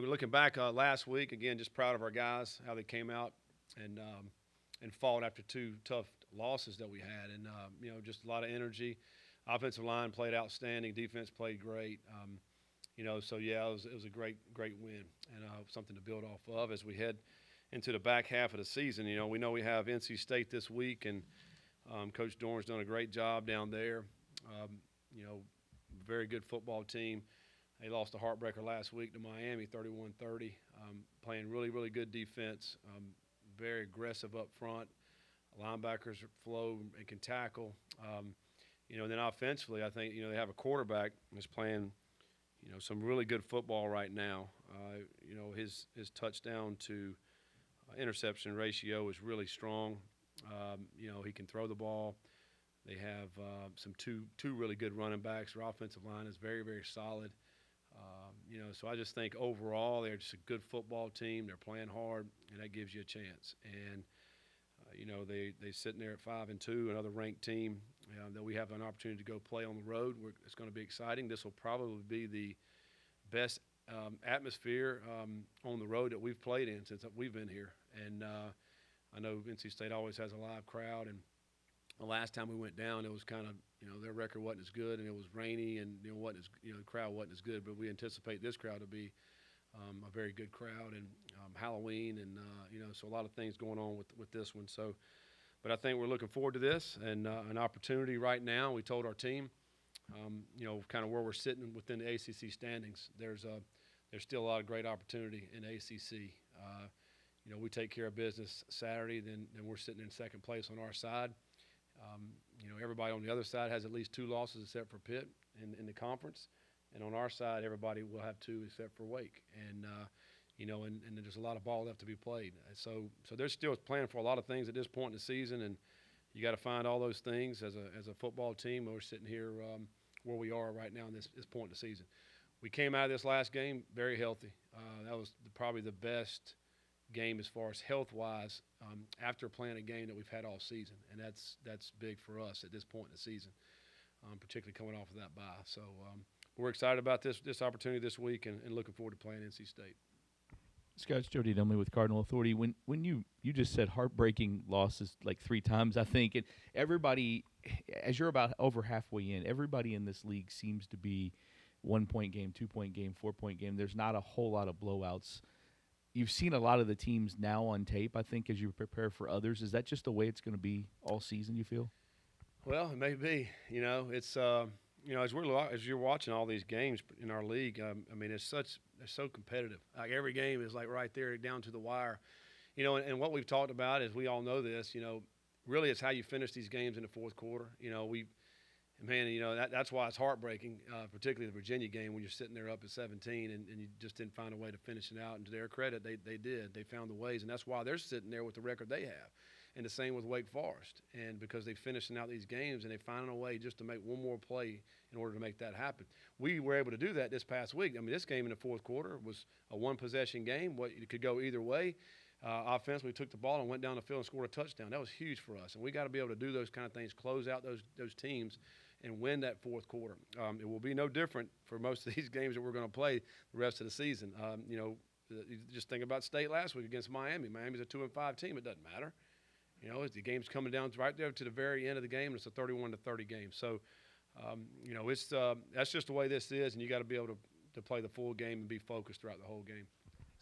Looking back last week, again, just proud of our guys, how they came out and fought after two tough losses that we had. And, just a lot of energy. Offensive line played outstanding. Defense played great. So yeah, it was a great win and something to build off of as we head into the back half of the season. We know we have NC State this week, and Coach Dorn's done a great job down there. Um, you know, Very good football team. They lost a heartbreaker last week to Miami, 31-30. Playing really good defense. Very aggressive up front. Linebackers flow and can tackle. And then offensively, I think they have a quarterback that's playing some really good football right now. His touchdown to interception ratio is really strong. He can throw the ball. They have some two really good running backs. Their offensive line is very solid. So I just think overall they're just a good football team. They're playing hard, and that gives you a chance. And they sitting there at 5-2, another ranked team that we have an opportunity to go play on the road. It's going to be exciting. This will probably be the best atmosphere on the road that we've played in since we've been here. And I know NC State always has a live crowd, and the last time we went down, it was kind of their record wasn't as good, and it was rainy, and the crowd wasn't as good. But we anticipate this crowd to be a very good crowd, and Halloween, and so a lot of things going on with this one. So, but I think we're looking forward to this and an opportunity right now. We told our team, kind of where we're sitting within the ACC standings. There's still a lot of great opportunity in ACC. We take care of business Saturday, then we're sitting in second place on our side. Everybody on the other side has at least 2 losses except for Pitt in the conference. And on our side, everybody will have 2 except for Wake. And, and there's a lot of ball left to be played. So they're still playing for a lot of things at this point in the season. And you got to find all those things as a football team. We're sitting here where we are right now in this point in the season. We came out of this last game very healthy. That was probably the best game as far as health-wise after playing a game that we've had all season, and that's big for us at this point in the season, particularly coming off of that bye. So we're excited about this opportunity this week and looking forward to playing NC State. Scott, it's Jody Dunley with Cardinal Authority. When you just said heartbreaking losses like 3 times, I think, and everybody, as you're about over halfway in, everybody in this league seems to be 1-point game, 2-point game, 4-point game. There's not a whole lot of blowouts. You've seen a lot of the teams now on tape, I think, as you prepare for others. Is that just the way it's going to be all season, you feel? Well, it may be. It's as you're watching all these games in our league. They're so competitive. Like every game is like right there down to the wire. And what we've talked about is we all know this. Really, it's how you finish these games in the fourth quarter. That's why it's heartbreaking, particularly the Virginia game when you're sitting there up at 17 and you just didn't find a way to finish it out. And to their credit, they did. They found the ways, and that's why they're sitting there with the record they have. And the same with Wake Forest. And because they're finishing out these games and they're finding a way just to make one more play in order to make that happen. We were able to do that this past week. This game in the fourth quarter was a one-possession game. It could go either way. Offensively, we took the ball and went down the field and scored a touchdown. That was huge for us. And we got to be able to do those kind of things, close out those teams, and win that fourth quarter. It will be no different for most of these games that we're going to play the rest of the season. You just think about State last week against Miami. Miami's a 2-5 team. It doesn't matter. The game's coming down right there to the very end of the game, and it's a 31-30 game. So, that's just the way this is, and you got to be able to play the full game and be focused throughout the whole game.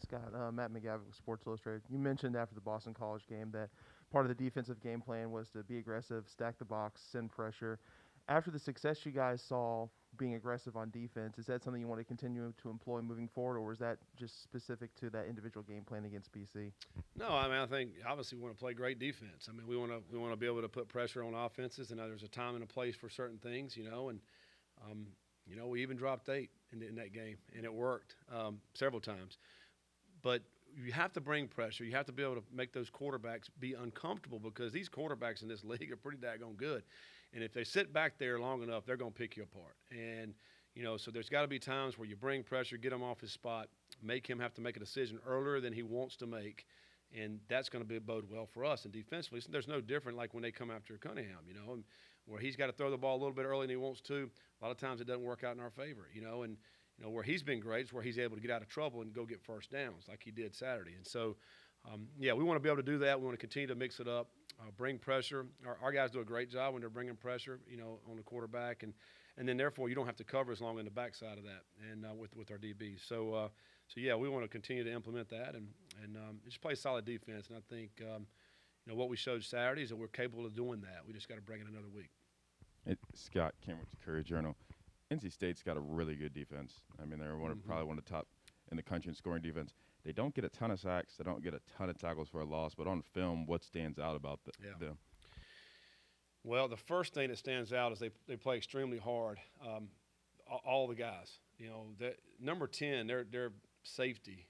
Scott, Matt McGavick with Sports Illustrated. You mentioned after the Boston College game that part of the defensive game plan was to be aggressive, stack the box, send pressure. After the success you guys saw being aggressive on defense, is that something you want to continue to employ moving forward, or was that just specific to that individual game plan against BC? No, I think obviously we want to play great defense. We want to be able to put pressure on offenses, and there's a time and a place for certain things, and we even dropped 8 in that game, and it worked several times. But you have to bring pressure. You have to be able to make those quarterbacks be uncomfortable because these quarterbacks in this league are pretty daggone good. And if they sit back there long enough, they're going to pick you apart. And, so there's got to be times where you bring pressure, get him off his spot, make him have to make a decision earlier than he wants to make. And that's going to bode well for us. And defensively, there's no different like when they come after Cunningham, where he's got to throw the ball a little bit earlier than he wants to. A lot of times it doesn't work out in our favor, and where he's been great is where he's able to get out of trouble and go get first downs like he did Saturday. And so, yeah, we want to be able to do that. We want to continue to mix it up, bring pressure. Our guys do a great job when they're bringing pressure, on the quarterback, and then therefore you don't have to cover as long in the backside of that, and with our DBs. So yeah, we want to continue to implement that and just play solid defense. And I think what we showed Saturday is that we're capable of doing that. We just got to bring it another week. Scott came with the Courier Journal. NC State's got a really good defense. I mean, they're probably one of the top in the country in scoring defense. They don't get a ton of sacks. They don't get a ton of tackles for a loss. But on film, what stands out about them? Well, the first thing that stands out is they play extremely hard. All the guys. Number 10, their safety.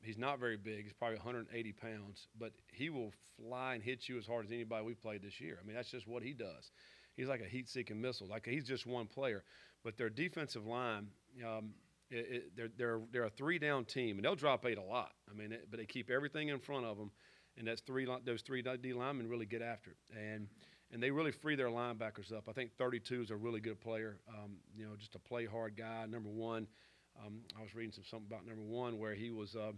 He's not very big. He's probably 180 pounds, but he will fly and hit you as hard as anybody we've played this year. I mean, that's just what he does. He's like a heat-seeking missile. Like, he's just one player. But their defensive line, they're a three-down team, and they'll drop 8 a lot. I mean, but they keep everything in front of them, and those three D linemen really get after it. And they really free their linebackers up. I think 32 is a really good player, just a play-hard guy. Number 1, I was reading something about number 1 where he was up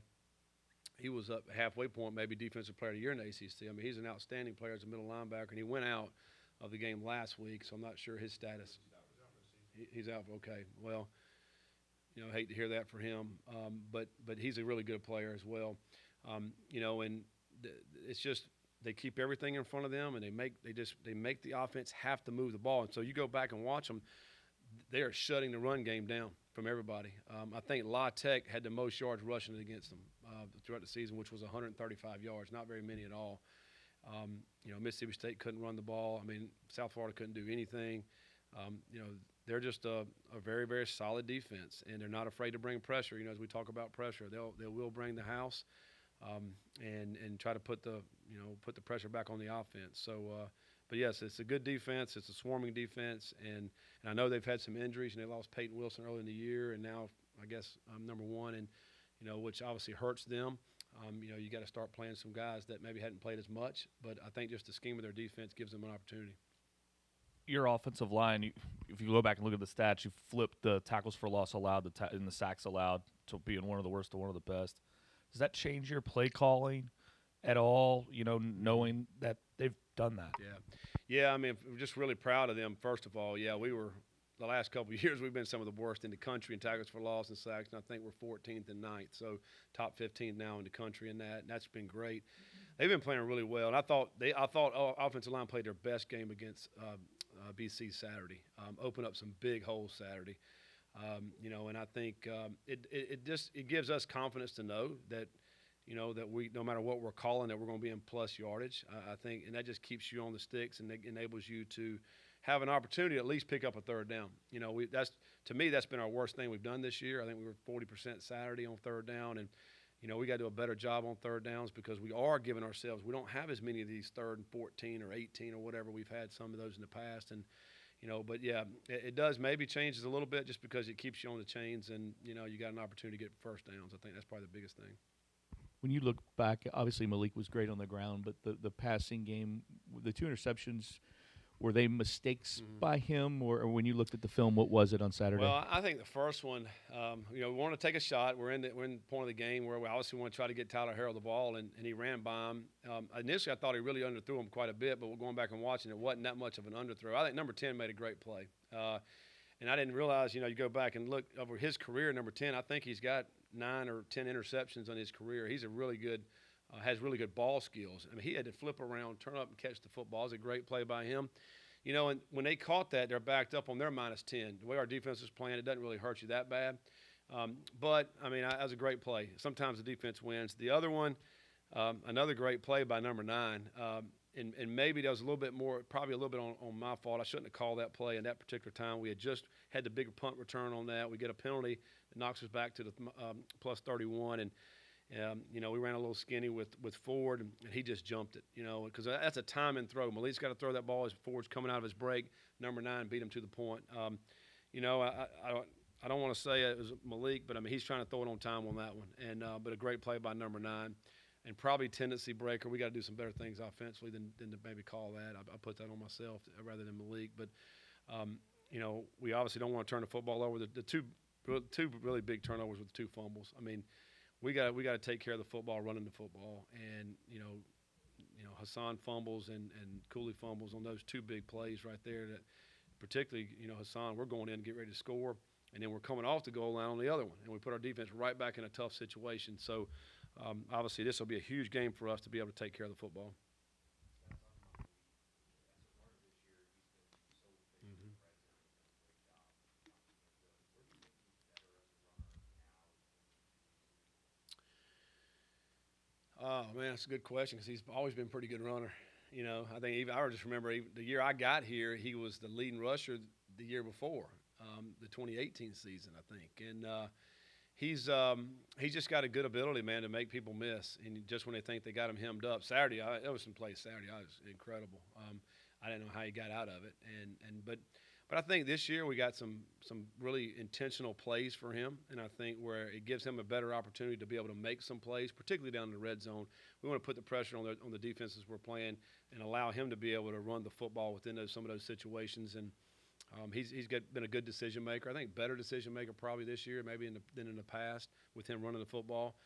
halfway point, maybe defensive player of the year in the ACC. I mean, he's an outstanding player as a middle linebacker, and he went out of the game last week, so I'm not sure his status. He's out. Okay. Well, hate to hear that for him, but he's a really good player as well. And it's just they keep everything in front of them, and they make the offense have to move the ball. And so you go back and watch them; they are shutting the run game down from everybody. I think La Tech had the most yards rushing against them throughout the season, which was 135 yards, not very many at all. Mississippi State couldn't run the ball. I mean, South Florida couldn't do anything. They're just a very, very solid defense, and they're not afraid to bring pressure. As we talk about pressure, they will bring the house and try to put the pressure back on the offense. So, but yes, it's a good defense. It's a swarming defense, and I know they've had some injuries, and they lost Peyton Wilson early in the year, and now I guess number 1, and which obviously hurts them. You got to start playing some guys that maybe hadn't played as much, but I think just the scheme of their defense gives them an opportunity. Your offensive line, if you go back and look at the stats, you flipped the tackles for loss allowed and the sacks allowed to being one of the worst to one of the best. Does that change your play calling at all, knowing that they've done that? Yeah, I mean, we're just really proud of them, first of all. Yeah, we were – the last couple of years we've been some of the worst in the country in tackles for loss and sacks, and I think we're 14th and 9th, so top 15 now in the country in that, and that's been great. They've been playing really well, and I thought offensive line played their best game against BC Saturday, opened up some big holes Saturday. And I think it gives us confidence to know that that we, no matter what we're calling, that we're going to be in plus yardage. I think, and that just keeps you on the sticks and enables you to have an opportunity to at least pick up a third down. To me, that's been our worst thing we've done this year. I think we were 40% Saturday on third down, and we got to do a better job on third downs because we are giving ourselves. We don't have as many of these 3rd and 14 or 18 or whatever. We've had some of those in the past, and but yeah, it does maybe changes a little bit just because it keeps you on the chains, and you got an opportunity to get first downs. I think that's probably the biggest thing. When you look back, obviously Malik was great on the ground, but the passing game, the 2 interceptions, were they mistakes by him, or when you looked at the film, what was it on Saturday? Well, I think the first one, we want to take a shot. We're in the point of the game where we obviously want to try to get Tyler Harrell the ball, and he ran by him. Initially, I thought he really underthrew him quite a bit, but going back and watching, it wasn't that much of an underthrow. I think number 10 made a great play. And I didn't realize, you go back and look over his career, number 10, I think he's got 9 or 10 interceptions on his career. He's a really good has really good ball skills. I mean, he had to flip around, turn up, and catch the football. It was a great play by him. And when they caught that, they're backed up on their -10. The way our defense is playing, it doesn't really hurt you that bad. But, I mean, that was a great play. Sometimes the defense wins. The other one, another great play by number 9. And maybe that was a little bit more, probably a little bit on my fault. I shouldn't have called that play in that particular time. We had just had the bigger punt return on that. We get a penalty that knocks us back to the plus 31. And, we ran a little skinny with Ford, and he just jumped it, because that's a time and throw. Malik's got to throw that ball as Ford's coming out of his break. Number 9 beat him to the point. I don't want to say it was Malik, but, I mean, he's trying to throw it on time on that one. And but a great play by number 9. And probably tendency breaker. We got to do some better things offensively than to maybe call that. I put that on myself rather than Malik. But, we obviously don't want to turn the football over. The two two really big turnovers with 2 fumbles. I mean, we got to take care of the football, running the football, and Hassan fumbles and Cooley fumbles on those 2 big plays right there. That particularly, Hassan, we're going in to get ready to score, and then we're coming off the goal line on the other one, and we put our defense right back in a tough situation. So obviously, this will be a huge game for us to be able to take care of the football. Oh man, that's a good question because he's always been a pretty good runner. I think I just remember the year I got here, he was the leading rusher the year before, the 2018 season, I think. And he's just got a good ability, man, to make people miss. And just when they think they got him hemmed up, there was some plays Saturday, I was incredible. I didn't know how he got out of it, but I think this year we got some really intentional plays for him, and I think where it gives him a better opportunity to be able to make some plays, particularly down in the red zone. We want to put the pressure on the defenses we're playing and allow him to be able to run the football within some of those situations. And he's been a good decision maker. I think better decision maker probably this year maybe than in the past with him running the football.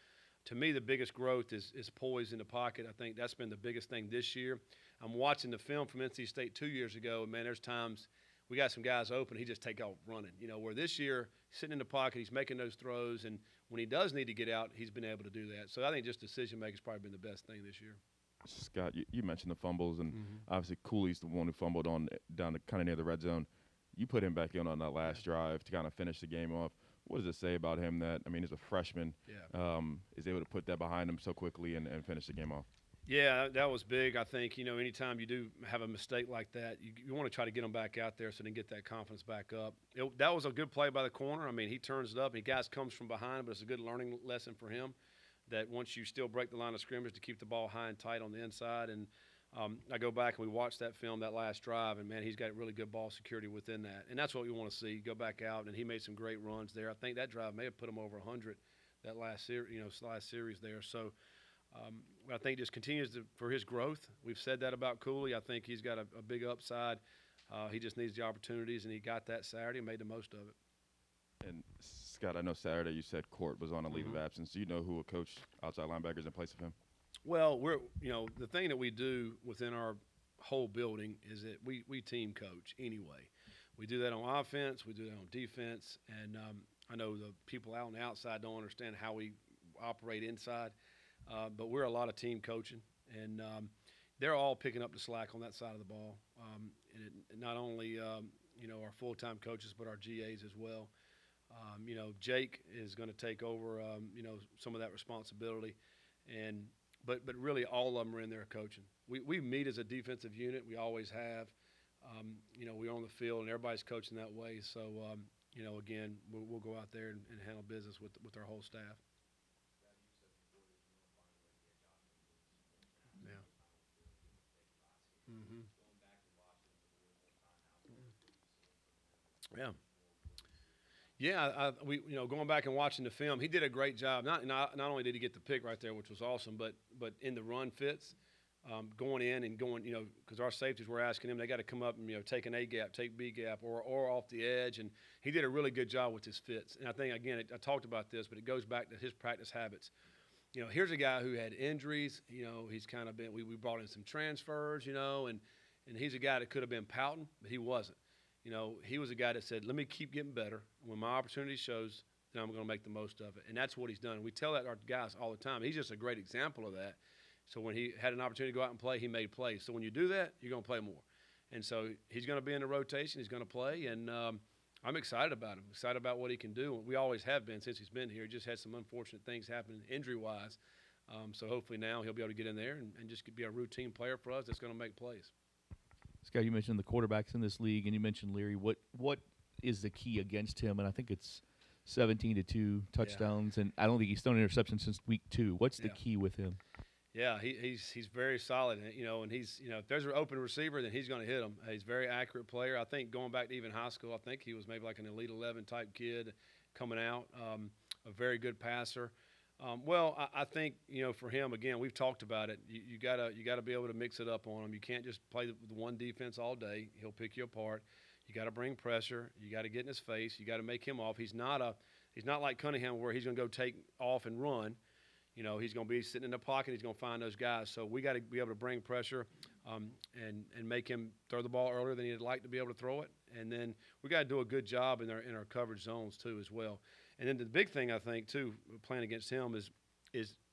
To me, the biggest growth is poise in the pocket. I think that's been the biggest thing this year. I'm watching the film from NC State 2 years ago, and man, there's times – we got some guys open, he just take off running. Where this year, sitting in the pocket, he's making those throws, and when he does need to get out, he's been able to do that. So I think just decision-making has probably been the best thing this year. Scott, you mentioned the fumbles, and obviously Cooley's the one who fumbled down to kind of near the red zone. You put him back in on that last drive to kind of finish the game off. What does it say about him that, he's a freshman, is able to put that behind him so quickly and finish the game off? Yeah, that was big. I think, anytime you do have a mistake like that, you want to try to get them back out there so they can get that confidence back up. That was a good play by the corner. He turns it up. He comes from behind, but it's a good learning lesson for him that once you still break the line of scrimmage to keep the ball high and tight on the inside. And I go back and we watch that film, that last drive, and, man, he's got really good ball security within that. And that's what we want to see. Go back out, and he made some great runs there. I think that drive may have put him over 100 that last series there. So, I think just continues for his growth. We've said that about Cooley. I think he's got a big upside. He just needs the opportunities, and he got that Saturday and made the most of it. And, Scott, I know Saturday you said Court was on a leave of absence. Do you know who will coach outside linebackers in place of him? Well, the thing that we do within our whole building is that we team coach anyway. We do that on offense. We do that on defense. And I know the people out on the outside don't understand how we operate inside. But we're a lot of team coaching, and they're all picking up the slack on that side of the ball. And not only our full-time coaches, but our GAs as well. Jake is going to take over some of that responsibility, but really all of them are in there coaching. We meet as a defensive unit. We always have. We're on the field, and everybody's coaching that way. So again, we'll go out there and handle business with our whole staff. Yeah. We going back and watching the film, he did a great job. Not only did he get the pick right there, which was awesome, but in the run fits, going in and going, because our safeties were asking him, they got to come up and take an A gap, take B gap, or off the edge, and he did a really good job with his fits. And I think again, I talked about this, but it goes back to his practice habits. Here's a guy who had injuries. He's kind of been. We brought in some transfers. And he's a guy that could have been pouting, but he wasn't. He was a guy that said, let me keep getting better. When my opportunity shows, then I'm going to make the most of it. And that's what he's done. We tell that to our guys all the time. He's just a great example of that. So when he had an opportunity to go out and play, he made plays. So when you do that, you're going to play more. And so he's going to be in the rotation. He's going to play. And I'm excited about him, excited about what he can do. We always have been since he's been here. He just had some unfortunate things happen injury-wise. So hopefully now he'll be able to get in there and just be a routine player for us that's going to make plays. Scott, you mentioned the quarterbacks in this league, and you mentioned Leary. What is the key against him? And I think it's 17-2 touchdowns, and I don't think he's thrown an interception since week 2. What's the key with him? Yeah, he's very solid, and he's if there's an open receiver, then he's going to hit him. He's a very accurate player. I think going back to even high school, I think he was maybe like an Elite 11 type kid coming out, a very good passer. I think for him again, we've talked about it. You gotta be able to mix it up on him. You can't just play the one defense all day. He'll pick you apart. You got to bring pressure. You got to get in his face. You got to make him off. He's not like Cunningham where he's going to go take off and run. You know, he's going to be sitting in the pocket. He's going to find those guys. So we got to be able to bring pressure and make him throw the ball earlier than he'd like to be able to throw it. And then we got to do a good job in our coverage zones too as well. And then the big thing I think too, playing against him is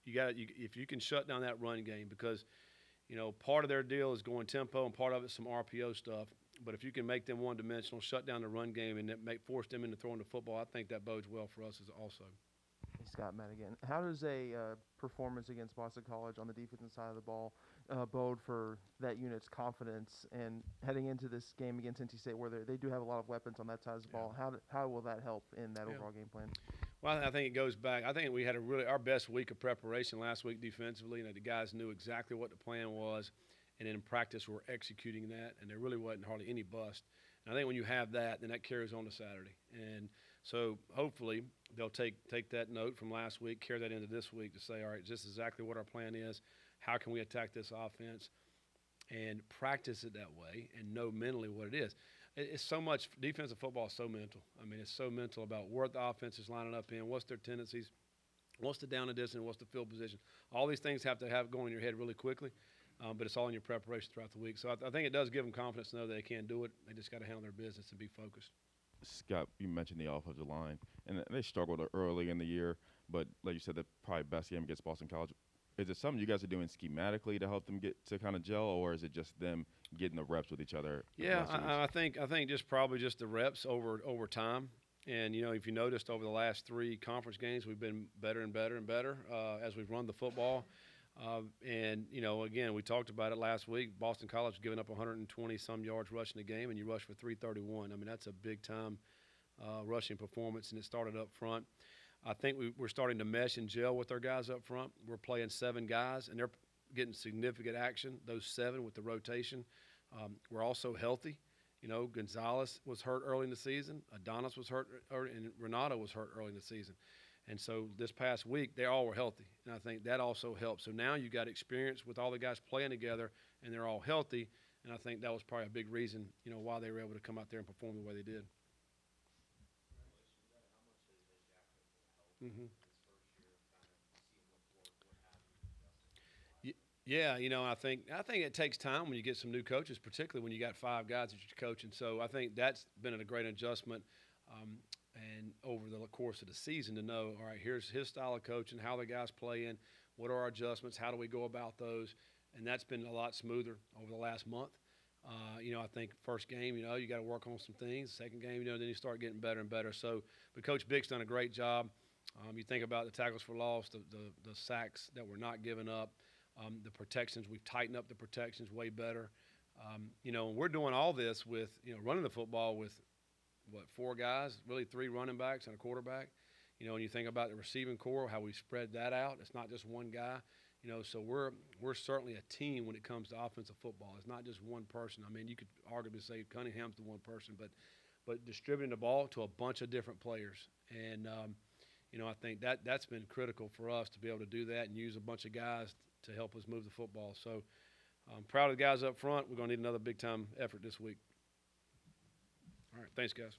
if you can shut down that run game, because you know part of their deal is going tempo and part of it's some RPO stuff. But if you can make them one-dimensional, shut down the run game, and force them into throwing the football, I think that bodes well for us as also. Hey, Scott, Matt again. How does a performance against Boston College on the defensive side of the ball bode for that unit's confidence and heading into this game against NC State, where they do have a lot of weapons on that side of the ball? How will that help in that overall game plan? Well, I think it goes back. I think we had our best week of preparation last week defensively. You know, the guys knew exactly what the plan was, and in practice we're executing that, and there really wasn't hardly any bust. And I think when you have that, then that carries on to Saturday. And so hopefully they'll take that note from last week, carry that into this week to say, all right, this is exactly what our plan is. How can we attack this offense? And practice it that way and know mentally what it is. It's so much – defensive football is so mental. I mean, it's so mental about where the offense is lining up in, what's their tendencies, what's the down and distance, what's the field position. All these things have to have going in your head really quickly, but it's all in your preparation throughout the week. So I think it does give them confidence to know that they can do it. They just got to handle their business and be focused. Scott, you mentioned the offensive line, and they struggled early in the year, but like you said, the probably best game against Boston College. Is it something you guys are doing schematically to help them get to kind of gel, or is it just them getting the reps with each other? Yeah, I think just probably just the reps over time. And, you know, if you noticed over the last 3 conference games, we've been better and better and better as we've run the football. And, you know, again, we talked about it last week. Boston College giving up 120-some yards rushing the game, and you rush for 331. I mean, that's a big-time rushing performance, and it started up front. I think we're starting to mesh and gel with our guys up front. We're playing 7 guys, and they're getting significant action, those 7 with the rotation. We're also healthy. You know, Gonzalez was hurt early in the season. Adonis was hurt early, and Renato was hurt early in the season. And so this past week, they all were healthy, and I think that also helps. So now you got experience with all the guys playing together, and they're all healthy, and I think that was probably a big reason, you know, why they were able to come out there and perform the way they did. Mm-hmm. Yeah, you know, I think it takes time when you get some new coaches, particularly when you got 5 guys that you're coaching. So I think that's been a great adjustment, and over the course of the season to know, all right, here's his style of coaching, how the guys play in, what are our adjustments, how do we go about those, and that's been a lot smoother over the last month. You know, I think first game, you know, you got to work on some things. Second game, you know, then you start getting better and better. So, but Coach Bick's done a great job. You think about the tackles for loss, the sacks that we're not giving up, the protections. We've tightened up the protections way better. You know, and we're doing all this with, you know, running the football with, 4 guys, really 3 running backs and a quarterback. You know, when you think about the receiving core, how we spread that out, it's not just one guy. You know, so we're certainly a team when it comes to offensive football. It's not just one person. I mean, you could arguably say Cunningham's the one person, but distributing the ball to a bunch of different players. And, you know, I think that's been critical for us to be able to do that and use a bunch of guys to help us move the football. So I'm proud of the guys up front. We're going to need another big-time effort this week. All right, thanks, guys.